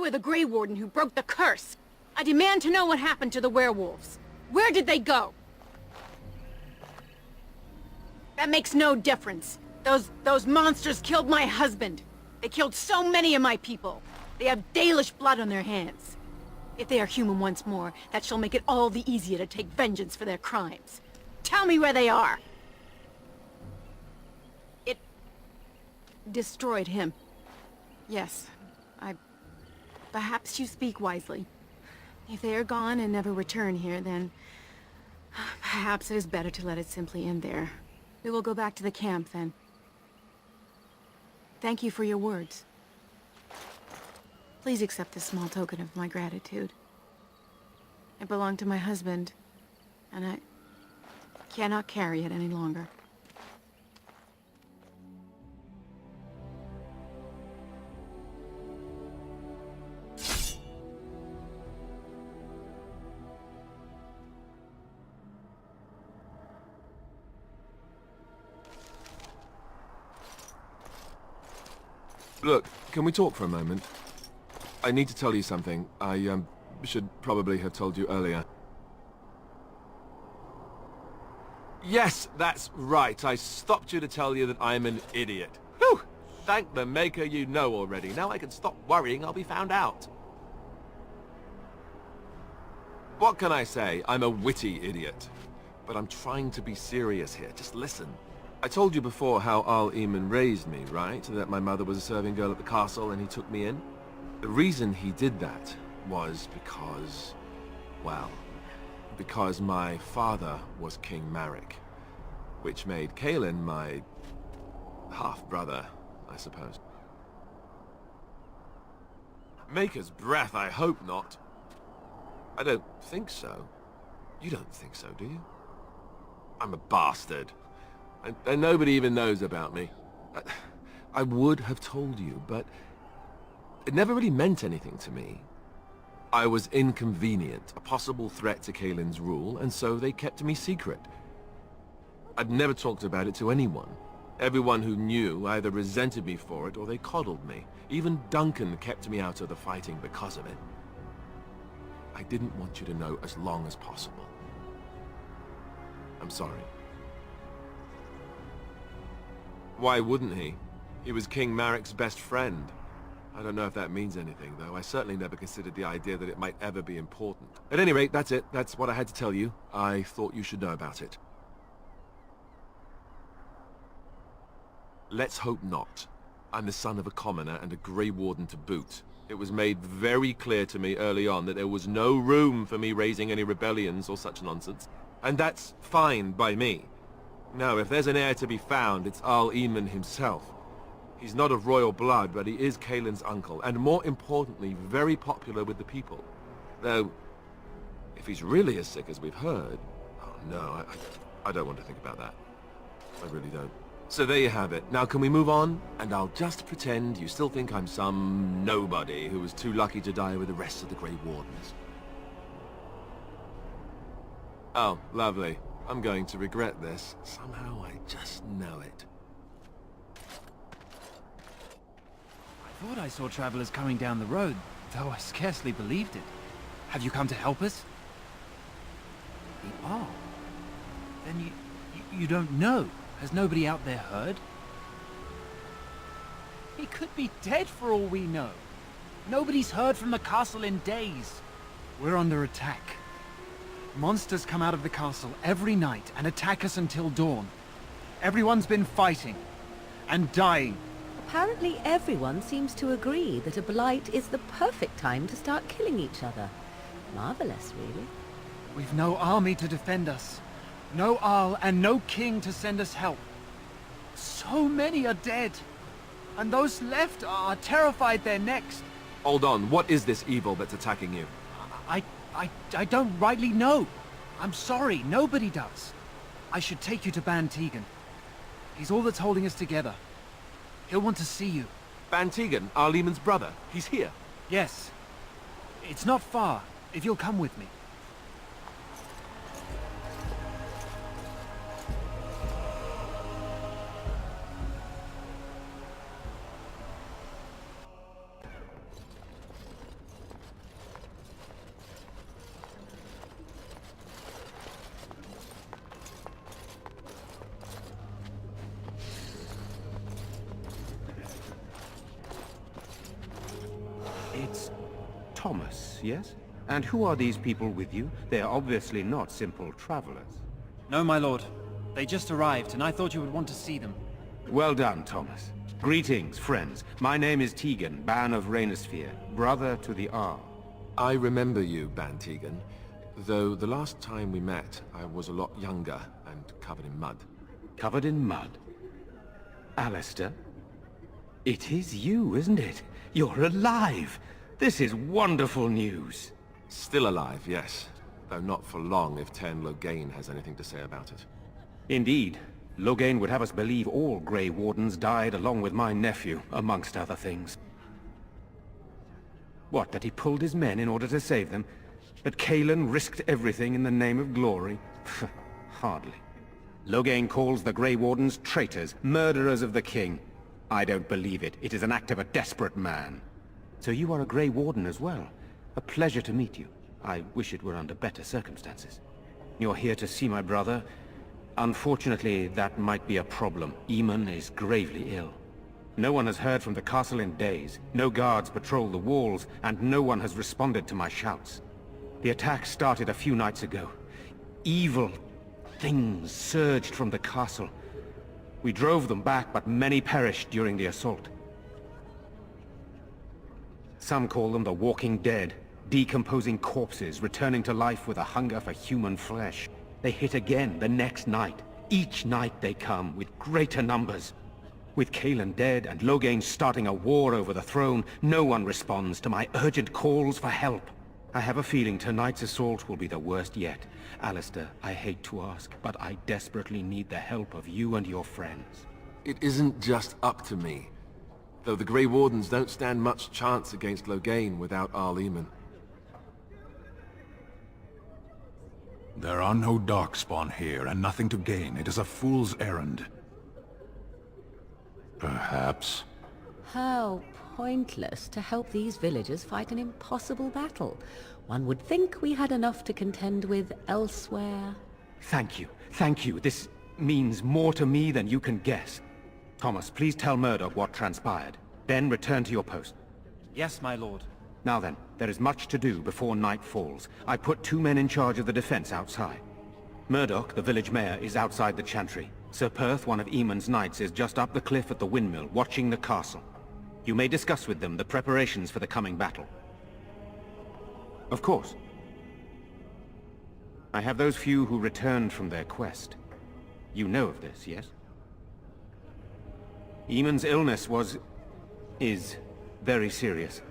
were the Grey Warden who broke the curse. I demand to know what happened to the werewolves. Where did they go? That makes no difference. Those monsters killed my husband. They killed so many of my people. They have Dalish blood on their hands. If they are human once more, that shall make it all the easier to take vengeance for their crimes. Tell me where they are! It destroyed him. Yes, perhaps you speak wisely. If they are gone and never return here, then perhaps it is better to let it simply end there. We will go back to the camp, then. Thank you for your words. Please accept this small token of my gratitude. It belonged to my husband, and I cannot carry it any longer. Look, can we talk for a moment? I need to tell you something. I, should probably have told you earlier. Yes, that's right. I stopped you to tell you that I'm an idiot. Whew! Thank the Maker you know already. Now I can stop worrying I'll be found out. What can I say? I'm a witty idiot. But I'm trying to be serious here. Just listen. I told you before how Al-Eamon raised me, right? That my mother was a serving girl at the castle and he took me in? The reason he did that was because, well, because my father was King Maric, which made Calen my half-brother, I suppose. Maker's breath, I hope not. I don't think so. You don't think so, do you? I'm a bastard. And nobody even knows about me. I would have told you, but it never really meant anything to me. I was inconvenient, a possible threat to Caelin's rule, and so they kept me secret. I'd never talked about it to anyone. Everyone who knew either resented me for it or they coddled me. Even Duncan kept me out of the fighting because of it. I didn't want you to know as long as possible. I'm sorry. Why wouldn't he? He was King Maric's best friend. I don't know if that means anything, though. I certainly never considered the idea that it might ever be important. At any rate, that's it. That's what I had to tell you. I thought you should know about it. Let's hope not. I'm the son of a commoner and a Grey Warden to boot. It was made very clear to me early on that there was no room for me raising any rebellions or such nonsense. And that's fine by me. Now, if there's an heir to be found, it's Al-Eamon himself. He's not of royal blood, but he is Caelin's uncle, and more importantly, very popular with the people. Though, if he's really as sick as we've heard... Oh no, I don't want to think about that. I really don't. So there you have it. Now can we move on? And I'll just pretend you still think I'm some nobody who was too lucky to die with the rest of the Grey Wardens. Oh, lovely. I'm going to regret this. Somehow I just know it. I thought I saw travelers coming down the road, though I scarcely believed it. Have you come to help us? Oh. Then you don't know. Has nobody out there heard? He could be dead for all we know. Nobody's heard from the castle in days. We're under attack. Monsters come out of the castle every night and attack us until dawn. Everyone's been fighting and dying. Apparently everyone seems to agree that a blight is the perfect time to start killing each other. Marvelous, really. We've no army to defend us. No Arl and no king to send us help. So many are dead. And those left are terrified they're next. Hold on, what is this evil that's attacking you? I don't rightly know. I'm sorry, nobody does. I should take you to Ban Tegan. He's all that's holding us together. He'll want to see you. Ban Tegan, Al-Eamon's brother. He's here. Yes. It's not far, if you'll come with me. Thomas, yes? And who are these people with you? They are obviously not simple travelers. No, my lord. They just arrived, and I thought you would want to see them. Well done, Thomas. Greetings, friends. My name is Tegan, Ban of Rainisfere, brother to the Ar. I remember you, Ban Tegan, though the last time we met, I was a lot younger and covered in mud. Covered in mud? Alistair? It is you, isn't it? You're alive! This is wonderful news. Still alive, yes. Though not for long if Tern Loghain has anything to say about it. Indeed. Loghain would have us believe all Grey Wardens died along with my nephew, amongst other things. What, that he pulled his men in order to save them? That Calen risked everything in the name of glory? Hardly. Loghain calls the Grey Wardens traitors, murderers of the king. I don't believe it. It is an act of a desperate man. So you are a Grey Warden as well. A pleasure to meet you. I wish it were under better circumstances. You're here to see my brother. Unfortunately, that might be a problem. Eamon is gravely ill. No one has heard from the castle in days. No guards patrol the walls, and no one has responded to my shouts. The attack started a few nights ago. Evil things surged from the castle. We drove them back, but many perished during the assault. Some call them the Walking Dead, decomposing corpses returning to life with a hunger for human flesh. They hit again the next night. Each night they come, with greater numbers. With Calen dead and Loghain starting a war over the throne, no one responds to my urgent calls for help. I have a feeling tonight's assault will be the worst yet. Alistair, I hate to ask, but I desperately need the help of you and your friends. It isn't just up to me. Though the Grey Wardens don't stand much chance against Loghain without Arl Eamon. There are no Darkspawn here, and nothing to gain. It is a fool's errand. Perhaps. How pointless to help these villagers fight an impossible battle. One would think we had enough to contend with elsewhere. Thank you. Thank you. This means more to me than you can guess. Thomas, please tell Murdoch what transpired. Then return to your post. Yes, my lord. Now then, there is much to do before night falls. I put 2 men in charge of the defense outside. Murdoch, the village mayor, is outside the chantry. Sir Perth, one of Eamon's knights, is just up the cliff at the windmill, watching the castle. You may discuss with them the preparations for the coming battle. Of course. I have those few who returned from their quest. You know of this, yes? Eamon's illness is very serious.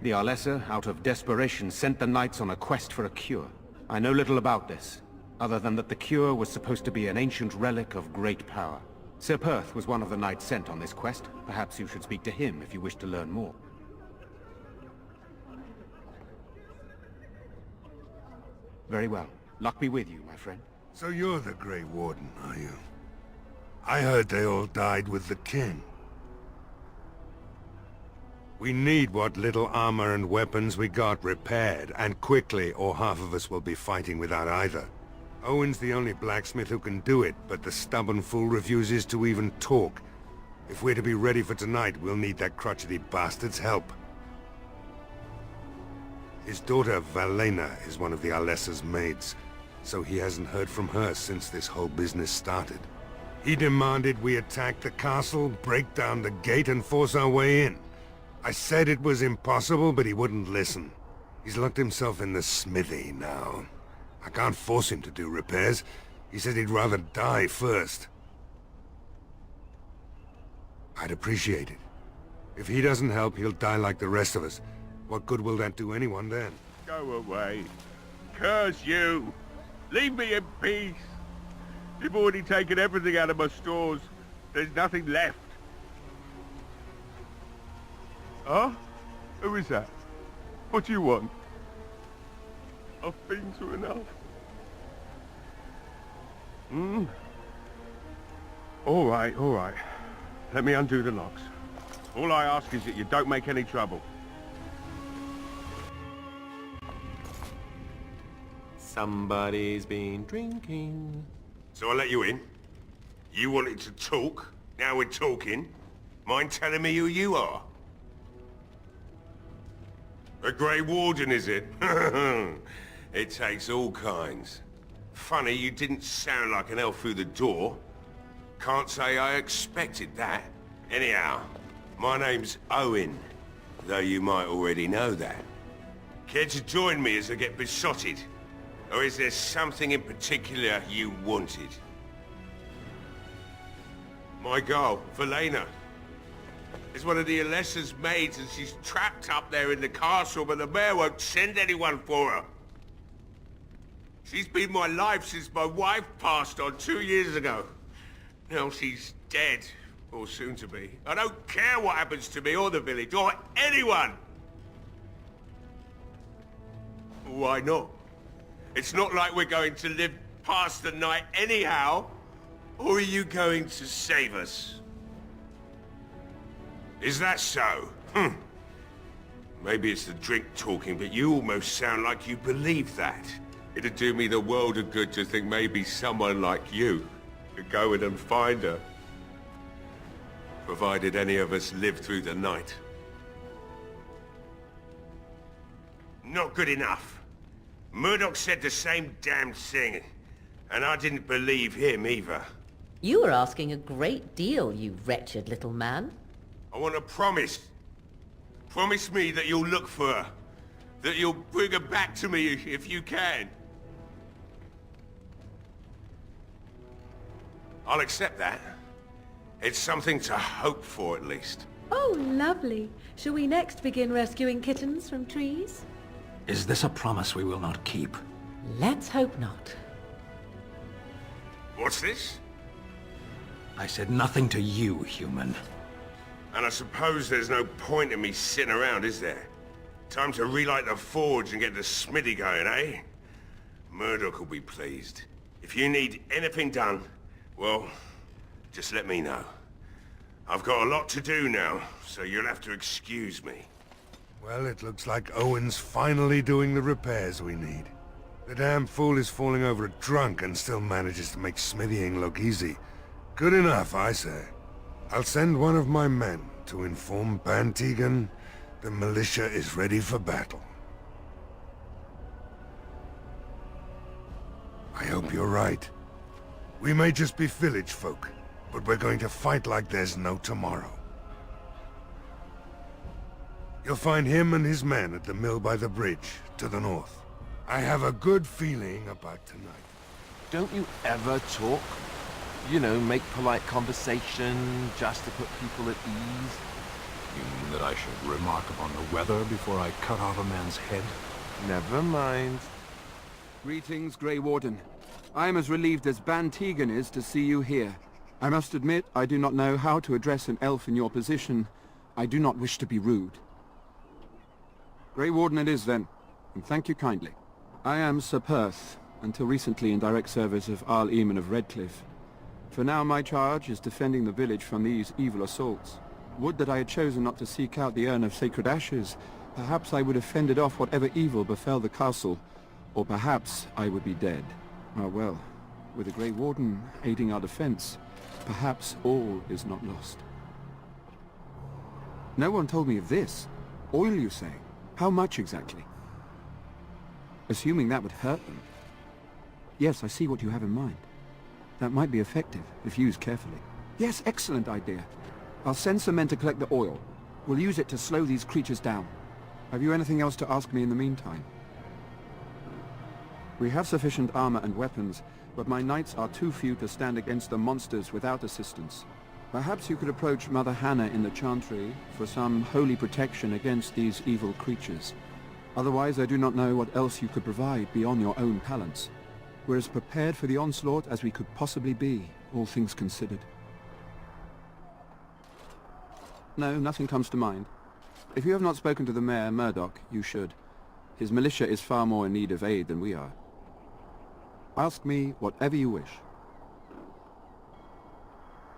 The Arlessa, out of desperation, sent the knights on a quest for a cure. I know little about this, other than that the cure was supposed to be an ancient relic of great power. Sir Perth was one of the knights sent on this quest. Perhaps you should speak to him if you wish to learn more. Very well. Luck be with you, my friend. So you're the Grey Warden, are you? I heard they all died with the king. We need what little armor and weapons we got repaired, and quickly, or half of us will be fighting without either. Owen's the only blacksmith who can do it, but the stubborn fool refuses to even talk. If we're to be ready for tonight, we'll need that crotchety bastard's help. His daughter, Valena, is one of the Alessa's maids, so he hasn't heard from her since this whole business started. He demanded we attack the castle, break down the gate, and force our way in. I said it was impossible, but he wouldn't listen. He's locked himself in the smithy now. I can't force him to do repairs. He said he'd rather die first. I'd appreciate it. If he doesn't help, he'll die like the rest of us. What good will that do anyone then? Go away. Curse you! Leave me in peace! You've already taken everything out of my stores. There's nothing left. Huh? Who is that? What do you want? I've been through enough. All right. Let me undo the locks. All I ask is that you don't make any trouble. Somebody's been drinking. So I let you in. You wanted to talk. Now we're talking. Mind telling me who you are? A Grey Warden, is it? It takes all kinds. Funny, you didn't sound like an elf through the door. Can't say I expected that. Anyhow, my name's Owen, though you might already know that. Care to join me as I get besotted? Or is there something in particular you wanted? My girl, Valena, is one of the Alessa's maids, and she's trapped up there in the castle, but the mayor won't send anyone for her. She's been my life since my wife passed on 2 years ago. Now she's dead, or soon to be. I don't care what happens to me or the village, or anyone! Why not? It's not like we're going to live past the night anyhow. Or are you going to save us? Is that so? Maybe it's the drink talking, but you almost sound like you believe that. It'd do me the world of good to think maybe someone like you could go in and find her. Provided any of us live through the night. Not good enough. Murdoch said the same damn thing, and I didn't believe him either. You are asking a great deal, you wretched little man. I want a promise. Promise me that you'll look for her. That you'll bring her back to me if you can. I'll accept that. It's something to hope for, at least. Oh, lovely. Shall we next begin rescuing kittens from trees? Is this a promise we will not keep? Let's hope not. What's this? I said nothing to you, human. And I suppose there's no point in me sitting around, is there? Time to relight the forge and get the smithy going, eh? Murdoch will be pleased. If you need anything done, well, just let me know. I've got a lot to do now, so you'll have to excuse me. Well, it looks like Owen's finally doing the repairs we need. The damn fool is falling over a drunk and still manages to make smithying look easy. Good enough, I say. I'll send one of my men to inform Bantegan the militia is ready for battle. I hope you're right. We may just be village folk, but we're going to fight like there's no tomorrow. You'll find him and his men at the mill by the bridge, to the north. I have a good feeling about tonight. Don't you ever talk? You know, make polite conversation, just to put people at ease? You mean that I should remark upon the weather before I cut off a man's head? Never mind. Greetings, Grey Warden. I am as relieved as Bantegan is to see you here. I must admit, I do not know how to address an elf in your position. I do not wish to be rude. Grey Warden it is, then, and thank you kindly. I am Sir Perth, until recently in direct service of Arl Eamon of Redcliffe. For now my charge is defending the village from these evil assaults. Would that I had chosen not to seek out the urn of sacred ashes. Perhaps I would have fended off whatever evil befell the castle, or perhaps I would be dead. Ah well, with the Grey Warden aiding our defense, perhaps all is not lost. No one told me of this. Oil, you say? How much exactly? Assuming that would hurt them. Yes, I see what you have in mind. That might be effective, if used carefully. Yes, excellent idea. I'll send some men to collect the oil. We'll use it to slow these creatures down. Have you anything else to ask me in the meantime? We have sufficient armor and weapons, but my knights are too few to stand against the monsters without assistance. Perhaps you could approach Mother Hannah in the Chantry for some holy protection against these evil creatures. Otherwise, I do not know what else you could provide beyond your own talents. We're as prepared for the onslaught as we could possibly be, all things considered. No, nothing comes to mind. If you have not spoken to the Mayor, Murdoch, you should. His militia is far more in need of aid than we are. Ask me whatever you wish.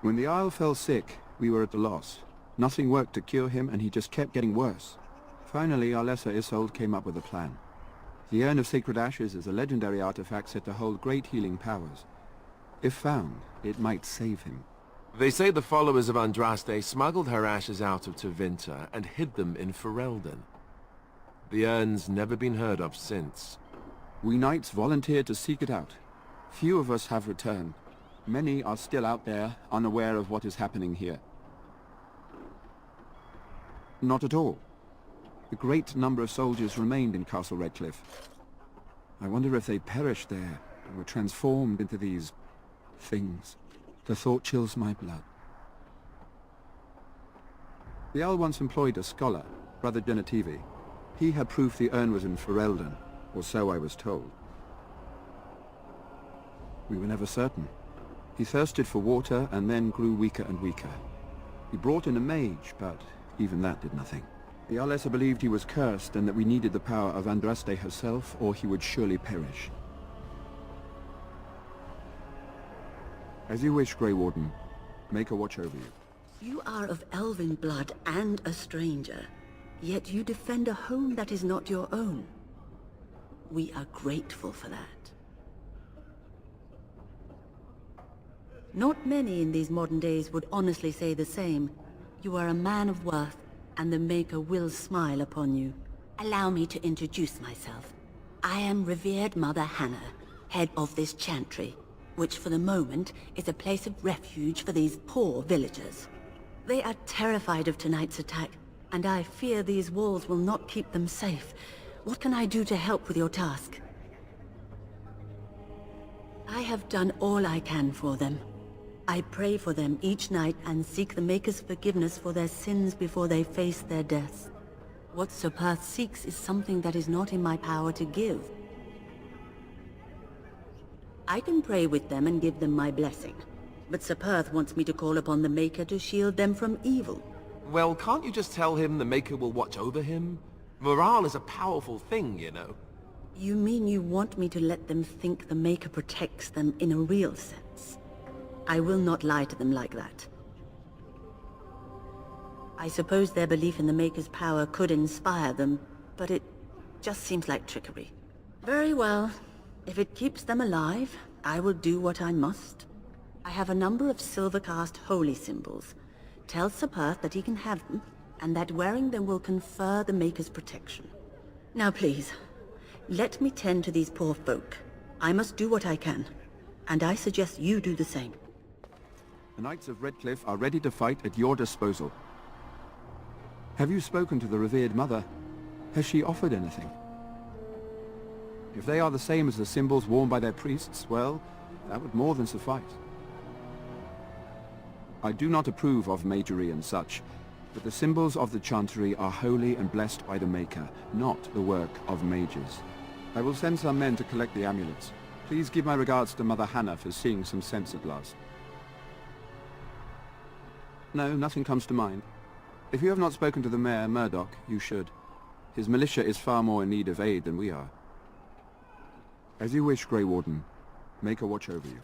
When the Isle fell sick, we were at a loss. Nothing worked to cure him, and he just kept getting worse. Finally, our lesser Isolde came up with a plan. The Urn of Sacred Ashes is a legendary artifact said to hold great healing powers. If found, it might save him. They say the followers of Andraste smuggled her ashes out of Tevinter and hid them in Ferelden. The urn's never been heard of since. We knights volunteered to seek it out. Few of us have returned. Many are still out there, unaware of what is happening here. Not at all. A great number of soldiers remained in Castle Redcliffe. I wonder if they perished there, and were transformed into these things. The thought chills my blood. The Earl once employed a scholar, Brother Genetivi. He had proof the urn was in Ferelden, or so I was told. We were never certain. He thirsted for water and then grew weaker and weaker. He brought in a mage, but even that did nothing. The Orlais believed he was cursed and that we needed the power of Andraste herself, or he would surely perish. As you wish, Grey Warden. Make a watch over you. You are of elven blood and a stranger, yet you defend a home that is not your own. We are grateful for that. Not many in these modern days would honestly say the same. You are a man of worth, and the Maker will smile upon you. Allow me to introduce myself. I am revered Mother Hannah, head of this chantry, which for the moment is a place of refuge for these poor villagers. They are terrified of tonight's attack, and I fear these walls will not keep them safe. What can I do to help with your task? I have done all I can for them. I pray for them each night and seek the Maker's forgiveness for their sins before they face their deaths. What Sir Perth seeks is something that is not in my power to give. I can pray with them and give them my blessing, but Sir Perth wants me to call upon the Maker to shield them from evil. Well, can't you just tell him the Maker will watch over him? Morale is a powerful thing, you know. You mean you want me to let them think the Maker protects them in a real sense? I will not lie to them like that. I suppose their belief in the Maker's power could inspire them, but it just seems like trickery. Very well. If it keeps them alive, I will do what I must. I have a number of silver-cast holy symbols. Tell Sir Perth that he can have them, and that wearing them will confer the Maker's protection. Now please, let me tend to these poor folk. I must do what I can, and I suggest you do the same. The Knights of Redcliffe are ready to fight at your disposal. Have you spoken to the revered Mother? Has she offered anything? If they are the same as the symbols worn by their priests, well, that would more than suffice. I do not approve of magery and such, but the symbols of the Chantry are holy and blessed by the Maker, not the work of mages. I will send some men to collect the amulets. Please give my regards to Mother Hannah for seeing some sense at last. No, nothing comes to mind. If you have not spoken to the Mayor, Murdoch, you should. His militia is far more in need of aid than we are. As you wish, Grey Warden. Make a watch over you.